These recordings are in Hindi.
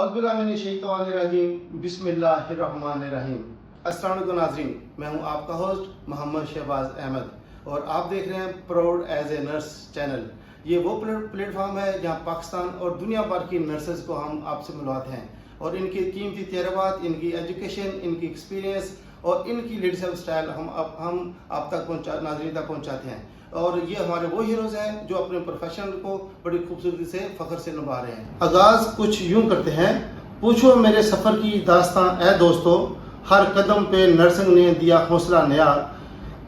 औज़ुबिल्लाहिमिनश्शैतानिर्रजीम बिस्मिल्लाहिर्रहमानिर्रहीम। अस्सलाम वालेकुम नाज़रीन, मैं हूं आपका होस्ट मोहम्मद शहबाज अहमद और आप देख रहे हैं proud as a nurse channel. ये वो प्लेटफॉर्म है जहां पाकिस्तान और दुनिया भर की नर्सेज को हम आपसे मिलवाते हैं और इनकी कीमती तजर्बात, इनकी एजुकेशन, इनकी एक्सपीरियंस और इनकी लीडरशिप स्टाइल हम आप तक नाज़रीन तक पहुँचाते हैं। और ये हमारे वो हीरोज़ हैं जो अपने प्रोफेशन को बड़ी खूबसूरती से फ़ख्र से निभा रहे हैं। आगाज़ कुछ यूं करते हैं, पूछो मेरे सफ़र की दास्तां ऐ दोस्तों, हर कदम पे नर्सिंग ने दिया हौसला नया,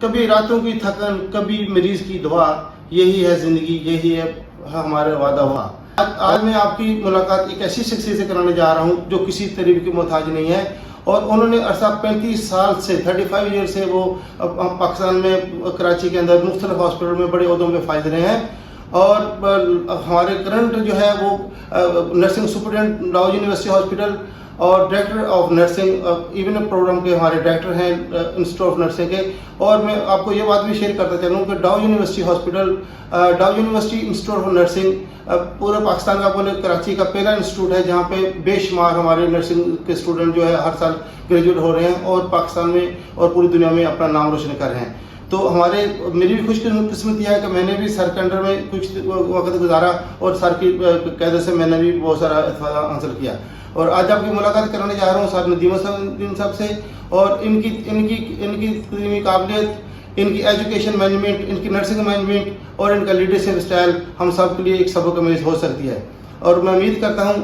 कभी रातों की थकन कभी मरीज़ की दुआ, यही है ज़िंदगी, यही है हमारा वादा हुआ। आज मैं आपकी मुलाकात एक ऐसी शख्सियत से कराने जा रहा हूँ जो किसी तरीके की मोहताज नहीं है और उन्होंने अरसा 35 साल से 35 ईयर से वो पाकिस्तान में कराची के अंदर मुख्तलिफ हॉस्पिटल में बड़े ओहदों में फायदे रहे हैं और हमारे करंट जो है वो nursing superintendent Dow university hospital और director of nursing even program के हमारे डायरेक्टर हैं इंस्टीट्यूट ऑफ नर्सिंग के। और मैं आपको ये बात भी शेयर करता चलूँ कि डाउ यूनिवर्सिटी हॉस्पिटल, डाउ यूनिवर्सिटी इंस्टीट्यूट ऑफ नर्सिंग पूरे पाकिस्तान का, बोले कराची का पहला इंस्टीट्यूट है जहाँ पे बेशुमार हमारे नर्सिंग के स्टूडेंट जो है हर साल ग्रेजुएट हो रहे हैं और पाकिस्तान में और पूरी दुनिया में अपना नाम रोशन कर रहे हैं। तो मेरी भी खुशकिस्मती है कि मैंने भी सर के अंडर में कुछ वक्त गुजारा और सर की कैद से मैंने भी बहुत सारा इस्तेफादा हासिल किया और आज आपकी मुलाकात कराने जा रहा हूँ सर नदीम साहब से। और इनकी काबिलियत, इनकी एजुकेशन मैनेजमेंट, इनकी नर्सिंग मैनेजमेंट और इनका लीडरशिप स्टाइल हम सब के लिए एक सबक आमेज हो सकती है। और मैं उम्मीद करता हूँ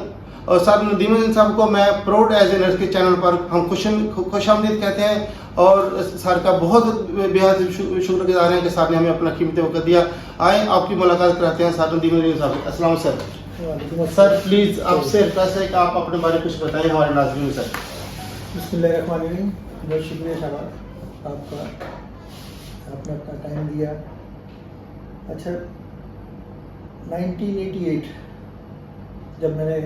और सर नदीम साहब को मैं प्राउड एज ए नर्स के चैनल पर हम खुशामदीद कहते हैं और सर का बहुत बेहद शुक्रगुजार हैं कि सर ने हमें अपना कीमती वक्त दिया। आए आपकी मुलाकात कराते हैं सर नदीम साहब। अस्सलाम सर। सर प्लीज़ आपसे रिक्वेस्ट है कि आप अपने बारे में कुछ बताइए हमारे नाज़रीन सर। बिस्मिल्लाहिर्रहमानिर्रहीम। बहुत शुक्रिया शहबाज आपका, आपने अपना टाइम दिया। अच्छा, 1988 जब मैंने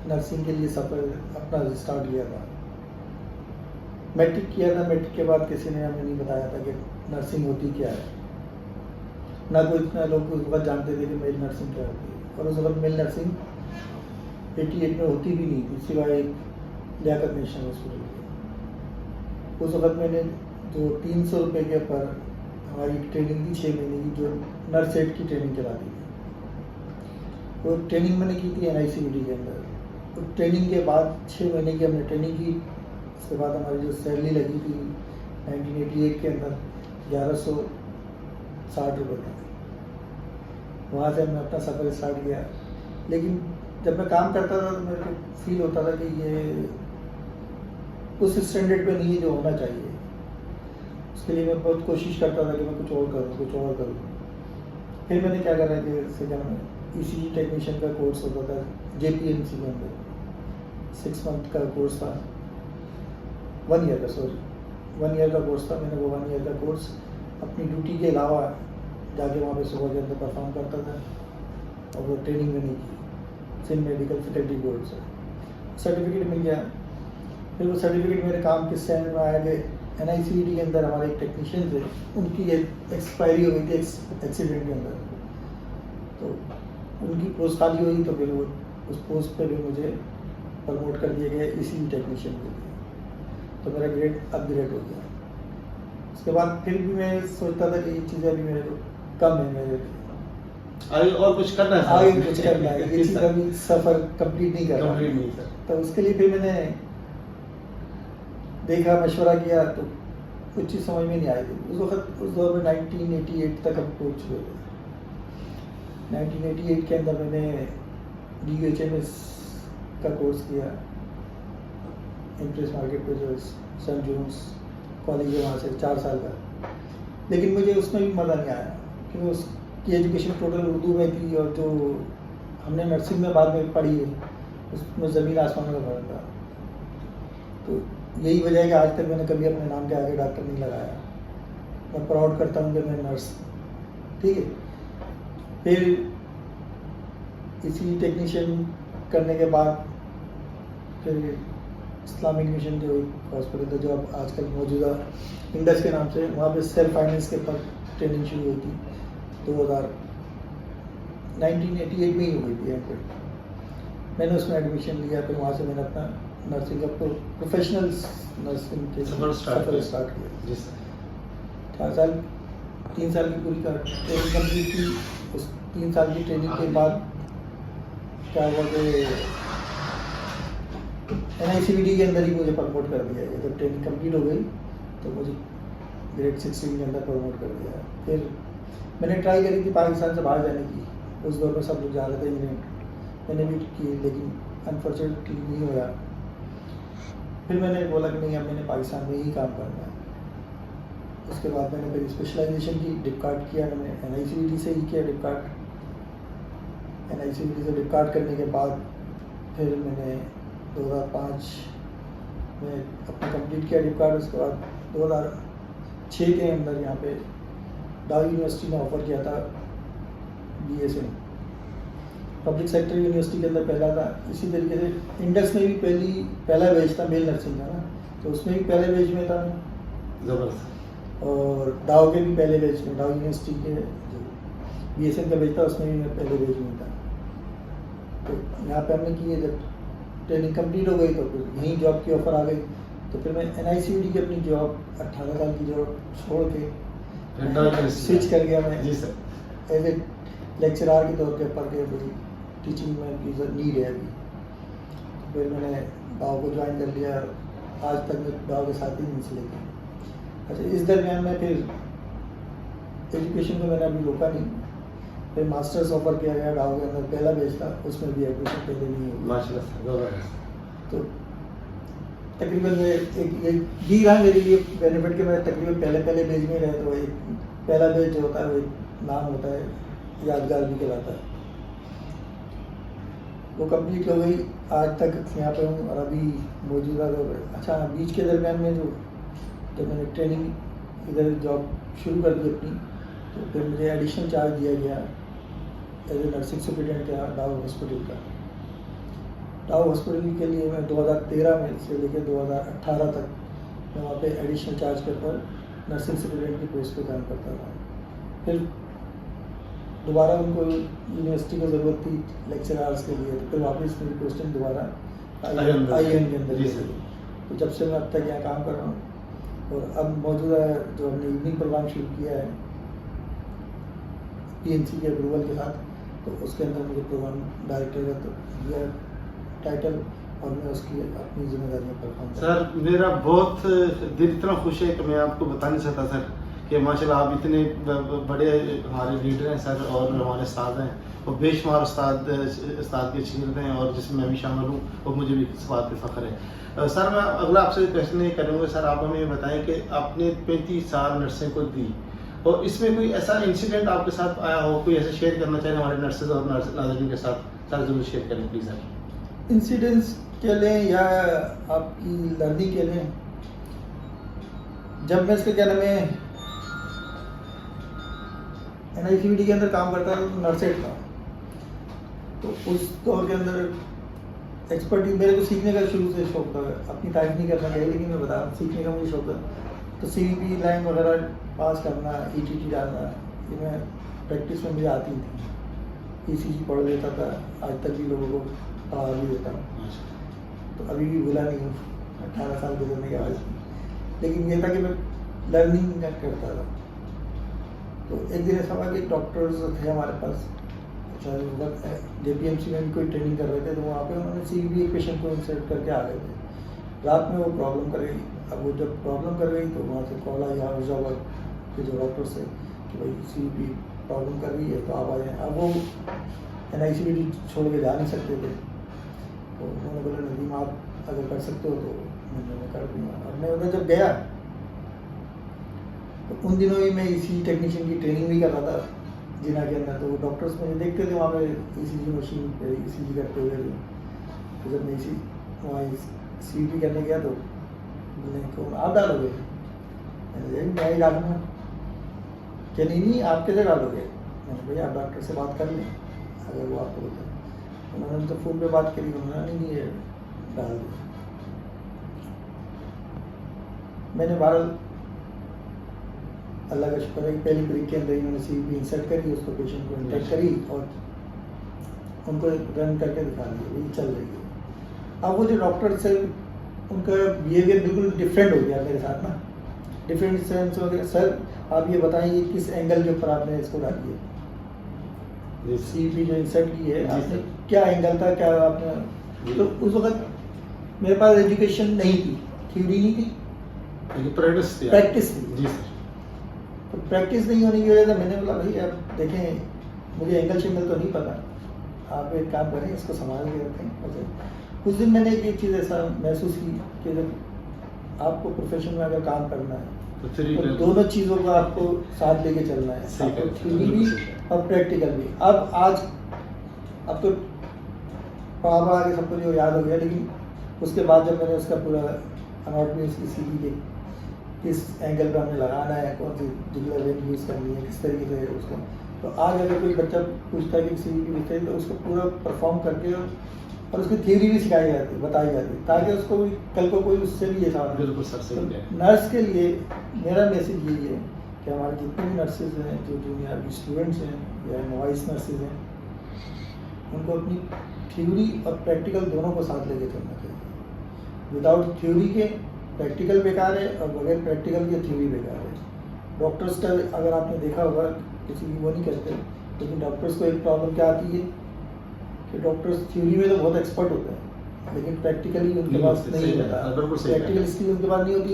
नर्सिंग के लिए सफ़र अपना स्टार्ट किया था, मैट्रिक किया था। मैट्रिक के बाद किसी ने हमें नहीं बताया था कि नर्सिंग होती क्या है, ना कोई इतना लोग उस वक्त जानते थे कि मेल नर्सिंग क्या होती है। और उस वक्त मेल नर्सिंग 88 में होती भी नहीं थी सिवाय एक लियाकत नेशनल हॉस्पिटल के। उस वक्त मैंने जो 300 रुपये के ऊपर हमारी ट्रेनिंग थी 6 महीने की, जो नर्स एड की ट्रेनिंग चलाती थी, वो ट्रेनिंग मैंने की थी NICVT के अंदर। तो ट्रेनिंग के बाद 6 महीने की हमने ट्रेनिंग की। उसके बाद हमारी जो सैलरी लगी थी 1988 के अंदर 1160 रुपये थी। वहाँ से हमने अपना सफ़र स्टार्ट किया। लेकिन जब मैं काम करता था तो मेरे को फील होता था कि ये उस स्टैंडर्ड पे नहीं है जो होना चाहिए। उसके लिए मैं बहुत कोशिश करता था कि मैं कुछ और करूँ। फिर मैंने क्या करा कि ECG टेक्नीशियन का कोर्स होता था JPMC के अंदर, 6 मंथ का कोर्स था, 1 ईयर का कोर्स था। मैंने वो 1 ईयर का कोर्स अपनी ड्यूटी के अलावा जाके वहाँ पे सुबह के अंदर परफॉर्म करता था और वो ट्रेनिंग मैंने की सिंध मेडिकल फैकल्टी बोर्ड से। सर्टिफिकेट मिल गया। फिर वो सर्टिफिकेट मेरे काम किस टाइम में आया कि NICVT के अंदर हमारे एक टेक्नीशियन थे, उनकी एक्सपायरी हो गई थी एक्सीडेंट के अंदर। तो उनकी पोस्ट खाली हुई तो फिर वो उस पोस्ट पे भी मुझे प्रमोट कर दिया गया ECG टेक्नीशियन के लिए। तो मेरा ग्रेड अपग्रेड हो गया। उसके बाद फिर भी मैं सोचता था कि ये चीज़ें अभी मेरे को कम है, मेरे आगे और कुछ करना है, आगे कुछ करना है, ये चीज़ अभी सफ़र कंप्लीट नहीं कर रहा। तो उसके लिए फिर मैंने देखा, मशवरा किया, तो कुछ चीज़ समझ में नहीं आई थी। उस दौर में 1988 तक हम पहुँच चुके थे। 1988 के अंदर मैंने DHMS का कोर्स किया इंप्रेस मार्केट पे, जो सेंट जॉन्स कॉलेज है वहाँ से, 4 साल का। लेकिन मुझे उसमें भी मज़ा नहीं आया क्योंकि उसकी एजुकेशन टोटल उर्दू में थी और जो हमने नर्सिंग में बाद में पढ़ी है उसमें ज़मीन आसमान का फर्क था। तो यही वजह है कि आज तक मैंने कभी अपने नाम के आगे डॉक्टर नहीं लगाया। मैं प्राउड करता हूँ कि मैं नर्स, ठीक है। फिर इसी टेक्नीशियन करने के बाद फिर इस्लामिक मिशन जो हॉस्पिटल था, जो अब आजकल मौजूदा इंडस के नाम से, वहाँ पे सेल्फ फाइनेंस के ऊपर ट्रेनिंग शुरू हुई थी 1988 में ही हुई थी यहाँ पे। मैंने उसमें एडमिशन लिया, फिर वहाँ से मैंने अपना नर्सिंग का प्रोफेशनल नर्सिंग सफर स्टार्ट स्टार्ट किया। जी सर। 3 साल की पूरी ट्रेनिंग कंप्लीट की। उस 3 साल की ट्रेनिंग के बाद क्या हुआ कि NICVD के अंदर ही मुझे प्रमोट कर दिया गया। जब ट्रेनिंग कंप्लीट हो गई तो मुझे ग्रेड 16 के अंदर प्रमोट कर दिया। फिर मैंने ट्राई करी थी पाकिस्तान से बाहर जाने की, उस दौर में सब लोग जा रहे थे इंग्लैंड, मैंने भी की, लेकिन अनफॉर्चुनेटली नहीं हुआ। फिर मैंने बोला कि नहीं, अब मैंने पाकिस्तान में ही काम करना है। उसके बाद मैंने मेरी स्पेशलाइजेशन की, डिपकार्ड किया, मैंने NICVD से ही किया डिपकार्ड। NICVD से डिपकार्ड करने के बाद फिर मैंने 2005 में अपना कंप्लीट किया डिपकार्ड। उसके बाद 2006 के अंदर यहाँ पे डाउ यूनिवर्सिटी ने ऑफर किया था BSN, पब्लिक सेक्टर यूनिवर्सिटी के अंदर पहला था। इसी तरीके से इंडस में भी पहला बैच था मेल नर्सिंग का ना, तो उसमें भी पहले बैच में था मैं। ज़बरदस्त। और डाउ के भी पहले बैच में, डाउ यूनिवर्सिटी के जो BSN का बैच था उसमें भी मैं पहले बैच में था। तो यहाँ पे हमने की है, जब ट्रेनिंग कंप्लीट हो गई तो फिर यहीं जॉब की ऑफ़र आ गई। तो फिर मैं NICVD की अपनी जॉब 18 साल की जॉब छोड़ के स्विच कर गया मैं जी सर। एज ए लेक्चरार के तौर के ऊपर के बड़ी टीचिंग में की नीड है अभी। तो फिर मैंने डाउ को ज्वाइन कर लिया। आज तक मैं डाउ के साथ ही नहीं लेके। अच्छा, इस दरमियान में फिर एजुकेशन को मैंने अभी रोका नहीं, फिर मास्टर्स ऑफर किया गया डाउ के अंदर, पहला बैच था, उसमें भी एडमिशन पहले नहीं हुई। माशाल्लाह सर, ज़बरदस्त। तो तकरीबन एक ही रहा मेरे लिए बेनिफिट के मैं तकरीबन पहले बैच में रहे। तो एक पहला बैच जो होता है वो एक नाम होता है, यादगार भी कहलाता है। वो कंप्लीट हो गई, आज तक यहाँ पे हूँ और अभी मौजूदा दौर में। अच्छा, बीच के दरमियान में जब मैंने ट्रेनिंग इधर जॉब शुरू कर दी अपनी, तो फिर मुझे एडिशनल चार्ज दिया गया एज ए नर्सिंग सुपरिटेंडेंट का डाउ हॉस्पिटल का। डाउ हॉस्पिटल के लिए मैं 2013 में से लेकर 2018 तक मैं वहाँ पे एडिशनल चार्ज के ऊपर नर्सिंग सुपरिटेंडेंट की पोस्ट पे काम करता था। फिर दोबारा उनको यूनिवर्सिटी को ज़रूरत थी लेक्चरार्स के लिए, तो फिर वापस मेरी पोस्टिंग दोबारा IIM के अंदर। तो जब से मैं अब तक यहाँ काम कर रहा हूँ। और अब मौजूदा जो हमने इवनिंग प्रोग्राम शुरू किया है PNC के अप्रूवल के साथ, तो उसके अंदर मुझे प्रोग्राम डायरेक्टर का दिया टाइटल और मैं उसकी अपनी जिम्मेदारियाँ परफॉर्म कर। सर, मेरा बहुत दिल इतना खुश है कि मैं आपको बता नहीं सकता सर कि माशाल्लाह आप इतने बड़े हमारे लीडर हैं सर, और हमारे उस्ताद हैं, और बेशुमार उस्ताद के शागिर्द हैं, और जिसमें मैं भी शामिल हूँ, और मुझे भी इस बात पे फ़ख्र है। सर, मैं अगला आपसे क्वेश्चन ये करूँगा सर, आप हमें बताएं कि आपने 35 साल नर्सिंग को दी, और इसमें कोई ऐसा इंसिडेंट आपके साथ आया हो, कोई ऐसे शेयर करना चाहें हमारे नर्सेज और नाज़रीन के साथ, सर ज़रूर शेयर करें प्लीज़ सर। इंसिडेंट्स के लिए या आपकी लर्निंग के लिए, जब मैं इसके क्या नाम है NICVD के अंदर काम करता था तो नर्सेट था, तो उस दौर के अंदर एक्सपर्टीज मेरे को सीखने का शुरू से शौक था। अपनी तारीफ नहीं करना चाहिए, लेकिन मैं बता रहा हूँ सीखने का मुझे शौक था। तो CVP लाइन वगैरह पास करना, ETT डालना, ये मैं प्रैक्टिस में मुझे आती थी। ECG पढ़ लेता था, आज तक भी लोगों को पढ़ा भी देता हूँ, तो अभी भी भूला नहीं हूँ 18 साल गुजरने के बाद। लेकिन ये था कि मैं लर्निंग करता था। तो एक दिन ऐसा हुआ कि डॉक्टर्स थे हमारे पास, अच्छा JPMC में भी कोई ट्रेनिंग कर रहे थे, तो वहाँ पे उन्होंने CVP एक पेशेंट को इंसर्ट करके आ गए थे। रात में वो प्रॉब्लम कर गई। अब वो जब प्रॉब्लम कर गई तो वहाँ से कॉल आई हाउजाबाद के जो डॉक्टर से कि भाई CVP प्रॉब्लम कर रही है, तो आप आ जाएँ। अब वो NICVD छोड़ के जा नहीं सकते थे, तो उन्होंने बोला नदीम आप अगर कर सकते हो तो मैं कर दूँगा। अब मैं उधर जब गया तो उन दिनों ही मैं ECG टेक्नीशियन की ट्रेनिंग भी कर रहा था जिना के अंदर, तो वो डॉक्टर्स मुझे देखते थे वहाँ पे ECG मशीन पे ECG करते हुए भी। तो जब मैं वहाँ CVP करने गया तो बोले को आप डालोगे, मैं ही डालूंगा। क्या नहीं आप कैसे डालोगे? मैंने भैया आप डॉक्टर से बात कर लें अगर वो आपको बोलते हैं। उन्होंने तो फ़ोन पे बात करी, उन्होंने नहीं ये डाल दिया। मैंने 12 अल्लाह का शुक्र है कि पहली ब्रेक के अंदर ही मैंने CVP इंसर्ट करी, उसको पेशेंट को इंसर्ट करी और उनको रन करके दिखा दिए, वही चल रही है। अब वो जो डॉक्टर से उनका बिहेवियर बिल्कुल डिफरेंट हो गया मेरे साथ ना, डिफरेंट सेंस हो गया। सर आप ये बताइए किस एंगल के ऊपर आपने इसको डाली है, सीपी जो इंसर्ट की है आपने, क्या एंगल था, क्या आपने, तो उस वक्त मेरे पास एजुकेशन नहीं थी, थ्योरी नहीं थी, प्रैक्टिस थी। जी सर। तो प्रैक्टिस नहीं होने की वजह से मैंने बोला भाई आप देखें, मुझे एंगल शेंगल तो नहीं पता, आप एक काम करें इसको संभाल के रखें। ऐसे उस दिन मैंने एक चीज़ ऐसा महसूस की कि जब आपको प्रोफेशन में अगर काम करना है तो दोनों चीज़ों को आपको साथ लेके चलना है, आपको थ्योरी भी और प्रैक्टिकल भी। अब तो पढ़ा के सब कुछ याद हो गया, लेकिन उसके बाद जब मैंने उसका पूरा अनाटॉमी उसकी सीखी कि किस एंगल पर हमें लगाना है, कौन सी जुगुलर वेन यूज़ करनी है, किस तरीके से उसको, तो आज अगर कोई बच्चा पूछता है कि सीपी पूछता है तो उसको पूरा परफॉर्म करके और उसकी थ्योरी भी सिखाई जाती है, बताई जाती है, ताकि उसको भी कल को कोई उससे भी ये सवाल। बिल्कुल सर, सही तो है। नर्स के लिए मेरा मैसेज यही है कि हमारे जितने भी नर्सेज हैं, जो जूनियर अभी स्टूडेंट्स हैं या नॉइस नर्सेज हैं, उनको अपनी थ्योरी और प्रैक्टिकल दोनों को साथ लेके चलना चाहिए। विदाउट थ्योरी के प्रैक्टिकल बेकार है और बगैर प्रैक्टिकल के थ्योरी बेकार है। डॉक्टर्स का अगर आपने देखा होगा, किसी की वो नहीं करते, लेकिन डॉक्टर्स को एक प्रॉब्लम क्या आती है कि डॉक्टर्स थ्योरी में तो बहुत एक्सपर्ट होते हैं, लेकिन प्रैक्टिकली उनके पास नहीं होता, प्रैक्टिकल स्किल उनके पास नहीं होती।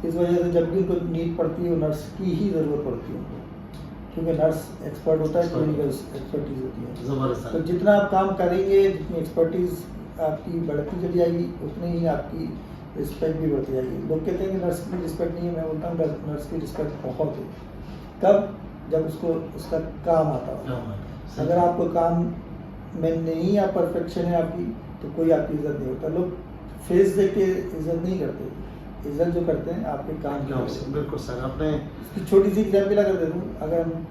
इस वजह से जब भी उनको नीड पड़ती है वो नर्स की ही ज़रूरत पड़ती है उनको, क्योंकि नर्स एक्सपर्ट होता है, क्लिनिकल एक्सपर्टीज होती है। तो जितना आप काम करेंगे, जितनी एक्सपर्टीज आपकी बढ़ती चली जाएगी, उतनी ही आपकी रिस्पेक्ट भी बढ़ती जाएगी। लोग कहते हैं कि नर्स की रिस्पेक्ट नहीं है, मैं बोलता हूँ नर्स की रिस्पेक्ट बहुत है। कब? जब उसको उसका काम आता हो। अगर आपको काम में नहीं आप परफेक्शन है आपकी, तो कोई आपकी इज्जत नहीं होता। लोग फेस देख के इज्जत नहीं करते, इज्जत जो करते हैं आपके काम की। बिल्कुल सर, आपने छोटी सी एग्जाम्पल अगर दे दूँ, अगर हम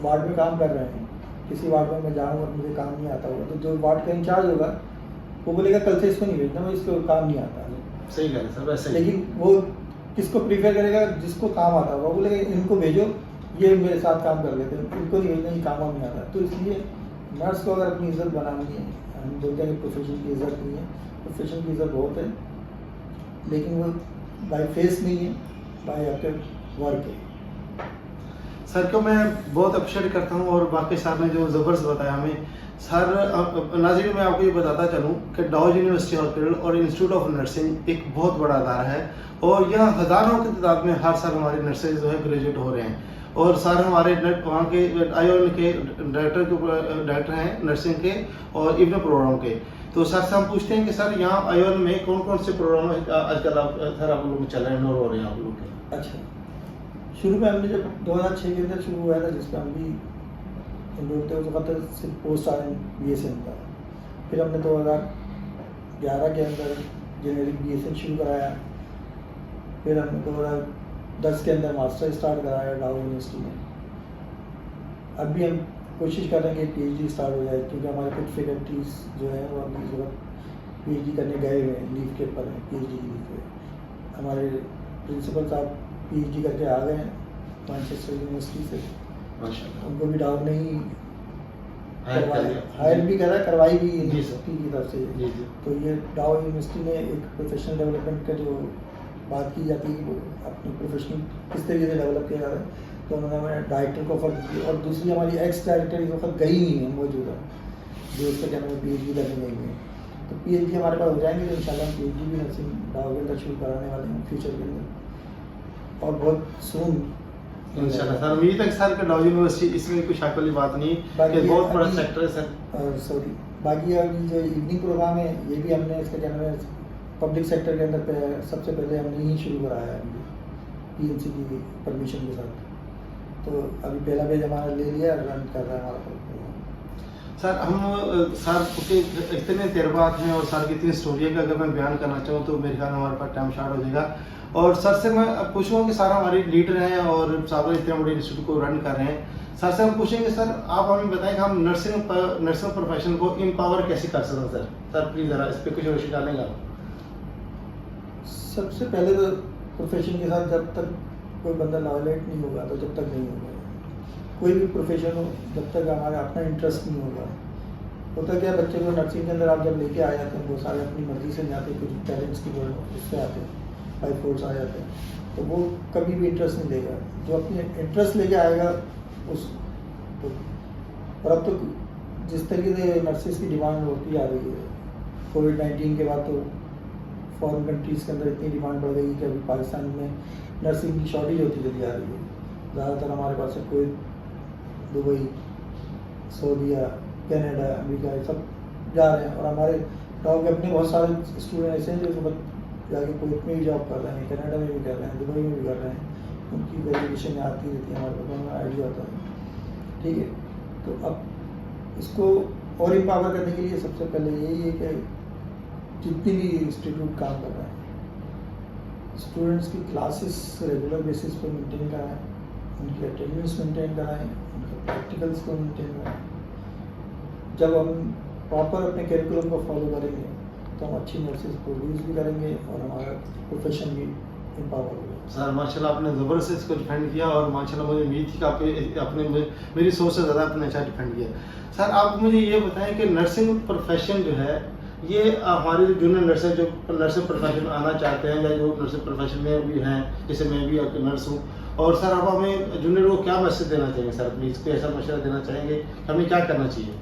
वार्ड में काम कर रहे हैं, किसी वार्ड में मैं जाऊँ और मुझे काम नहीं आता होगा, तो जो वार्ड का इंचार्ज होगा वो बोलेगा कल से इसको नहीं भेजना, मैं इसको काम नहीं आता। सही कह रहे सर, वैसे लेकिन वो किसको प्रीफर करेगा? जिसको काम आता होगा। वो बोलेगा इनको भेजो, ये मेरे साथ काम कर लेते हैं, इनको नहीं भेजना, ये काम नहीं आता। तो इसलिए नर्स को अगर अपनी इज्जत बनानी है, हम बोलते हैं कि प्रोफेशन की इज्जत नहीं है, प्रोफेशन की इज्जत बहुत है, लेकिन वो बाय फेस नहीं है, बाय आपके वर्क है। सर को मैं बहुत अप्रिशिएट करता हूँ, और बाकी साहब ने जो ज़बरदस्त बताया हमें। सर नाज़रीन, मैं आपको ये बताता चलूँ कि डाउज यूनिवर्सिटी हॉस्पिटल और इंस्टीट्यूट ऑफ नर्सिंग एक बहुत बड़ा अदारा है, और यहाँ हज़ारों की तादाद में हर साल हमारे नर्सेज जो है ग्रेजुएट हो रहे हैं। और सर हमारे वहाँ के आईओएन के डायरेक्टर हैं नर्सिंग के और इवन प्रोग्राम के। तो सर से हम पूछते हैं कि सर यहाँ आईओएन में कौन कौन से प्रोग्राम आजकल आप लोग चल रहे हैं, और हो रहे हैं आप लोग के? अच्छा, शुरू में हमने जब 2006 के अंदर शुरू हुआ था, जिसमें हम भी इनरोल थे, उस वक्त सिर्फ पोस्ट RN BSN था। फिर हमने 2011 के अंदर जेनेरिक BSN शुरू कराया। फिर हमने 2010 के अंदर मास्टर स्टार्ट कराया डाउ यूनिवर्सिटी में। अब भी हम कोशिश कर रहे हैं कि PhD स्टार्ट हो जाए, क्योंकि हमारे कुछ फैकल्टीज जो है वो अभी इस वक्त PhD करने गए हुए हैं, लीव के ऊपर हैं, PhD की लीव पे। हमारे प्रिंसिपल साहब PhD करके आ गए हैं मैनचेस्टर यूनिवर्सिटी से, उनको भी डाउट नहीं हायर भी करा, करवाई भी यूनिवर्सिटी की तरफ से। तो ये डाउ यूनिवर्सिटी में एक प्रोफेशनल डेवलपमेंट का जो बात की जाती है कि अपनी प्रोफेशनल किस तरीके से डेवलप किया जा रहा है, तो उन्होंने हमें डायरेक्टर को ऑफर की। और दूसरी हमारी एक्स डायरेक्टर इस वक्त गई नहीं है, मौजूदा, जो उसका क्या नाम PhD करने गई है। तो PhD हमारे पास हो जाएंगे, तो इंशाल्लाह हम PhD भी नर्सिंग डाउ के अंदर शुरू कराने वाले हैं फ्यूचर के अंदर, और बहुत सून इंशाल्लाह सर। उम्मीद है कि सर का डाउ यूनिवर्सिटी, इसमें कुछ शक वाली बात नहीं कि बहुत बड़ा सेक्टर है सर। सॉरी, बाकी अभी जो इवनिंग प्रोग्राम है, ये भी हमने इसका क्या नाम है पब्लिक सेक्टर के अंदर सबसे पहले हमने ही शुरू कराया है PNC की परमिशन के साथ। तो अभी पहला पेज हमारा ले लिया, रन कर रहा है हमारा प्रोग्राम। सर हम सर के इतने तजर्बात हैं और सर की इतनी स्टोरी है कि अगर मैं बयान करना चाहूँ तो मेरे ख्याल में हमारे पास टाइम शार्ट हो जाएगा। और सर से मैं पूछूंगा कि सर हमारे लीडर हैं और साहब इतने बड़े इंस्टीट्यूट को रन कर रहे हैं। सर से हम पूछेंगे, सर आप हमें बताएं कि हम नर्सिंग प्रोफेशन को एम्पावर कैसे कर सकते हैं सर? सर प्लीज़ ज़रा इस पर कुछ रोशनी डालेंगे आप? सबसे पहले तो प्रोफेशन के साथ जब तक कोई बंदा लॉयलेट नहीं होगा, तो जब तक नहीं होगा। कोई भी प्रोफेशन हो, जब तक हमारा अपना इंटरेस्ट नहीं होगा, होता क्या है, बच्चे को नर्सिंग के अंदर आप जब लेके आ जाते हैं, वो सारे अपनी मर्जी से नहीं आते, कुछ पेरेंट्स की जो उससे आते हैं, बाई फोर्स आ जाते हैं, तो वो कभी भी इंटरेस्ट नहीं लेगा। जो अपने इंटरेस्ट लेके आएगा उस तो, और अब तो जिस तरीके से नर्सेज की डिमांड होती आ रही है, कोविड-19 के बाद तो फॉरेन कंट्रीज़ के अंदर इतनी डिमांड बढ़ गई कि अभी पाकिस्तान में नर्सिंग की शॉर्टेज होती चली आ रही है। ज़्यादातर हमारे पास से कोई दुबई, सऊदीया, कनाडा, अमेरिका, ये सब जा रहे हैं। और हमारे गाँव के अपने बहुत सारे स्टूडेंट ऐसे हैं जो जाके कोविड में भी जॉब कर रहे हैं, कनाडा में भी कर रहे हैं, दुबई में भी कर रहे हैं। उनकी ग्रेजुएशन आती रहती है, हमारे पास हमें आइडिया होता है। ठीक है, तो अब इसको और एम्पावर करने के लिए सबसे पहले यही है कि जितने भी इंस्टीट्यूट काम कर रहे हैं, स्टूडेंट्स की क्लासेस रेगुलर बेसिस पर मेंटेन कराएं, उनकी अटेंडेंस मेंटेन कराएं, उनके प्रैक्टिकल्स को मेंटेन कराएं। जब हम प्रॉपर अपने करिकुलम को फॉलो करेंगे तो हम अच्छी नर्सेज प्रोड्यूस भी करेंगे और हमारा प्रोफेशन भी एम्पावर होगा। सर माशाल्लाह आपने ज़बरदस्त इसको डिफेंड किया और माशाल्लाह मुझे उम्मीद थी कि आपने मेरी सोच से ज़्यादा आपने अच्छा डिफेंड किया। सर आप मुझे ये बताएं कि नर्सिंग प्रोफेशन जो है, ये हमारे जो जूनियर नर्स हैं, जो नर्सिंग प्रोफेशन आना चाहते हैं या जो नर्सिंग प्रोफेशन में भी हैं, जैसे मैं भी आपके नर्स हूँ, और सर आप हमें जूनियर को क्या मैसेज देना चाहेंगे सर, प्लीज़ कोई ऐसा मशवरा देना चाहेंगे हमें क्या करना चाहिए?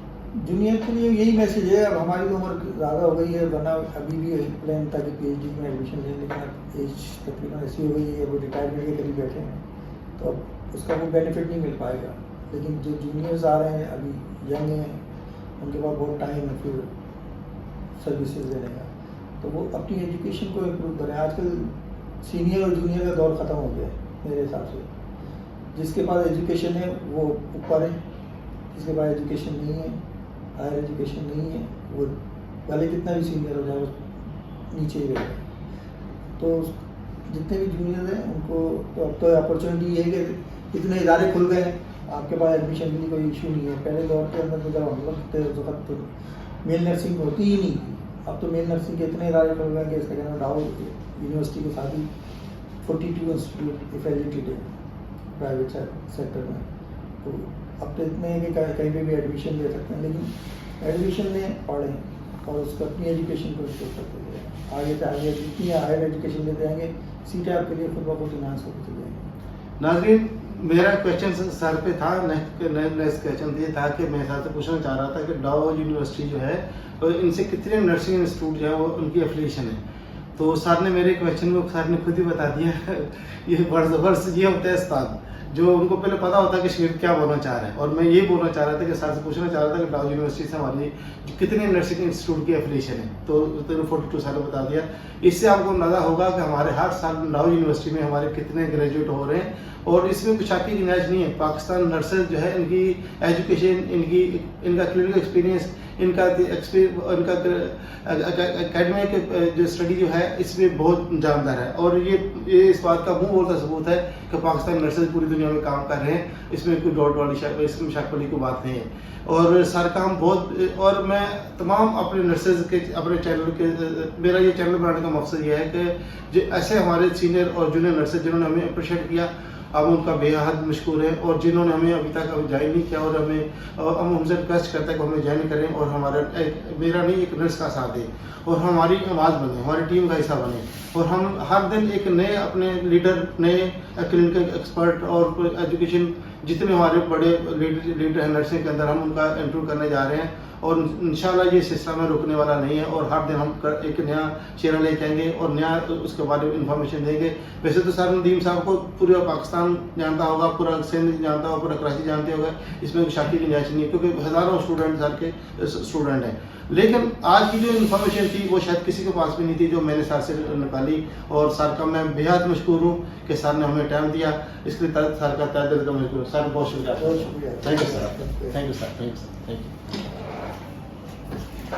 जूनियर के लिए यही मैसेज है, अब हमारी तो उम्र ज़्यादा हो गई है, वरना अभी भी प्लान था कि PhD में एडमिशन लें, लेकिन अब एज तकरीबन ऐसी हो गई है, वो रिटायरमेंट के करीब बैठे हैं, तो अब उसका वो बेनिफिट नहीं मिल पाएगा। लेकिन जो जूनियर्स आ रहे हैं अभी यंग हैं, उनके पास बहुत टाइम है फिर सर्विसेज देने का, तो वो अपनी एजुकेशन को इम्प्रूव करें। आजकल सीनियर और जूनियर का दौर ख़त्म हो गया है मेरे हिसाब से। जिसके पास एजुकेशन है वो ऊपर है, जिसके पास एजुकेशन नहीं है, हायर एजुकेशन नहीं है, वो भले कितना भी सीनियर हो जाए वो नीचे ही रहेगा। तो जितने भी जूनियर हैं उनको तो अब तो अपॉर्चुनिटी ये है कि इतने इदारे खुल गए हैं, आपके पास एडमिशन के लिए कोई इशू नहीं है। पहले दौर के अंदर तो जब हम लोग थे उस वक्त तो मेल नर्सिंग होती ही नहीं थी। अब तो मेल नर्सिंग के इतने इदारे खुल गए कि इसका कहना डाउ यूनिवर्सिटी के साथ ही 42 इंस्टीट्यूट एफिलिएटेड है प्राइवेट सेक्टर में। तो अब तो इतने हैं कि कहीं पे भी एडमिशन ले सकते हैं, लेकिन एडमिशन लें, पढ़ें और उसको अपनी एजुकेशन को इम्प्रूव करते जाएँ। आगे से आगे जितनी हायर एजुकेशन लेते जाएंगे, सीटें आपके लिए खुद ब खुद इन्हांस होते जाएंगे। नाज़रीन, मेरा क्वेश्चन सर पे था, नेक्स्ट क्वेश्चन ये था कि मैं सर से पूछना चाह रहा था कि डाउ यूनिवर्सिटी जो है, तो इनसे कितने नर्सिंग इंस्टीट्यूट जो है वो उनकी एफिलिएशन है। तो सर ने मेरे क्वेश्चन को सर ने खुद ही बता दिया। ये ज़बरदस्त ये होता है उस्ताद, जो उनको पहले पता होता है कि शागिर्द क्या बोलना चाह रहे हैं। और मैं ये बोलना चाह रहा था कि सर से पूछना चाह रहा था कि डाउ यूनिवर्सिटी से हमारी कितने नर्सिंग इंस्टीट्यूट की एफिलिएशन है, तो 42 साल बता दिया। इससे आपको अंदाज़ा होगा कि हमारे हर साल डाउ यूनिवर्सिटी में हमारे कितने ग्रेजुएट हो रहे हैं। और इसमें कुछ शक की गुंजाइश नहीं है, पाकिस्तान नर्सेज जो है इनकी एजुकेशन, इनका क्लिनिकल एक्सपीरियंस, इनका एकेडमिक जो स्टडी जो है इसमें बहुत जानदार है। और ये इस बात का मुंह बोलता सबूत है कि पाकिस्तान नर्सेज पूरी दुनिया में काम कर रहे हैं, इसमें कोई डाउट वाली इसमें शक वाली कोई बात नहीं है। और सर का हम बहुत, और मैं तमाम अपने नर्सेज के अपने चैनल के, मेरा ये चैनल बनाने का मकसद ये है कि जो ऐसे हमारे सीनियर और जूनियर नर्सेज जिन्होंने हमें अप्रिशिएट किया, अब उनका बेहद मशकूर है। और जिन्होंने हमें अभी तक ज्वाइन नहीं किया और हम हमसे रिक्वेस्ट करते हैं कि हमें ज्वाइन करें और हमारा मेरा नहीं एक नर्स का साथ दें और हमारी आवाज़ बने, हमारी टीम का हिस्सा बने। और हम हर दिन एक नए अपने लीडर, नए क्लिनिकल एक्सपर्ट और एजुकेशन जितने हमारे बड़े लीडर हैं नर्सिंग के अंदर, हम उनका इंटरव्यू करने जा रहे हैं। और इंशाल्लाह ये सिलसिला में रुकने वाला नहीं है और हर दिन हम एक नया चेहरा लेके आएंगे और नया उसके बारे में इंफॉर्मेशन देंगे। वैसे तो सर नदीम साहब को पूरा पाकिस्तान जानता होगा, पूरा सिंध जानता होगा, पूरा कराची जानते होगा, इसमें कोई शक की गुंजाइश नहीं है क्योंकि हज़ारों स्टूडेंट सर के स्टूडेंट हैं। लेकिन आज की जो इन्फॉर्मेशन थी वो शायद किसी के पास भी नहीं थी जो मैंने सर से निकाली। और सर का मैं बेहद मशकूर हूँ कि सर ने हमें टाइम दिया, इसके लिए सर का तहे दिल का मशकूर। सर बहुत शुक्रिया। बहुत शुक्रिया। Thank you sir, thank you sir, thank you sir, thank you.